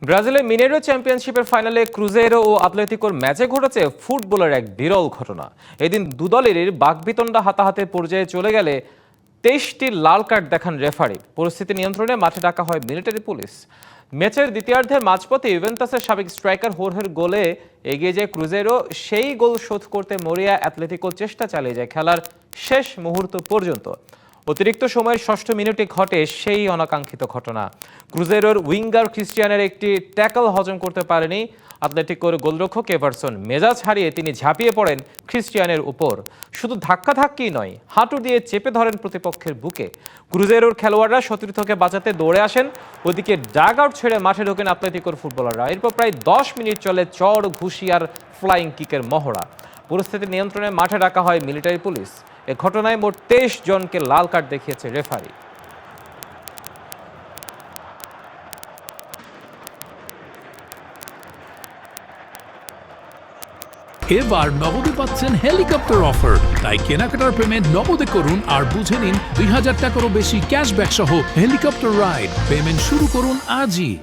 ব্রাজিলের মিনেরো চ্যাম্পিয়নশিপের ফাইনালে ক্রুজেইরো ও আতলেতিকোর ম্যাচে ঘটেছে ফুটবলের এক বিরল ঘটনা। এদিন দুদলেরই বাকবিতণ্ডা হাতাহাতির পর্যায়ে চলে গেলে 23টি লাল কার্ড দেখান রেফারি। পরিস্থিতি নিয়ন্ত্রণে মাঠে ডাকা হয় মিলিটারি পুলিশ। ম্যাচের দ্বিতীয়ার্ধের মাঝপথে ইউভেন্টাসের সাবেক স্ট্রাইকার হোর্হের গোলে এগিয়ে যায় ক্রুজেইরো। সেই গোল শোধ করতে মরিয়া অ্যাতলেতিকো চেষ্টা চালিয়ে যায় খেলার শেষ মুহূর্ত পর্যন্ত। অতিরিক্ত সময়ের 6ষ্ঠ মিনিটে ঘটে সেই অনাকাঙ্ক্ষিত ঘটনা। ক্রুজেইরোর উইঙ্গার ক্রিস্টিয়ানের একটি ট্যাকল হজম করতে পারেনি আতলেটিকোর গোলরক্ষক এভারসন। মেজাজ হারিয়ে তিনি ঝাঁপিয়ে পড়েন ক্রিস্টিয়ানের উপর। শুধু ধাক্কাধাক্কিই নয়, হাঁটু দিয়ে চেপে ধরেন প্রতিপক্ষের বুকে। ক্রুজেইরোর খেলোয়াড়রা সতীর্থকে বাঁচাতে দৌড়ে আসেন। ওদিকে ডাগ আউট ছেড়ে মাঠে ঢোকেন আতলেতিকোর ফুটবলাররা। এরপর প্রায় 10 মিনিট চলে চড়, ঘুষি আর ফ্লাইং কিকের মহড়া। পরিস্থিতি নিয়ন্ত্রণে মাঠে ডাকা হয় মিলিটারি পুলিশ। এ ঘটনায় মোট 23 জনকে লাল কার্ড দেখিয়েছে রেফারি। এবার নগদে পাচ্ছেন হেলিকপ্টার অফার, তাই কেনাকাটার পেমেন্ট নগদে করুন আর বুঝে নিন 2000 টাকারও বেশি ক্যাশব্যাক সহ হেলিকপ্টার রাইড। পেমেন্ট শুরু করুন আজই।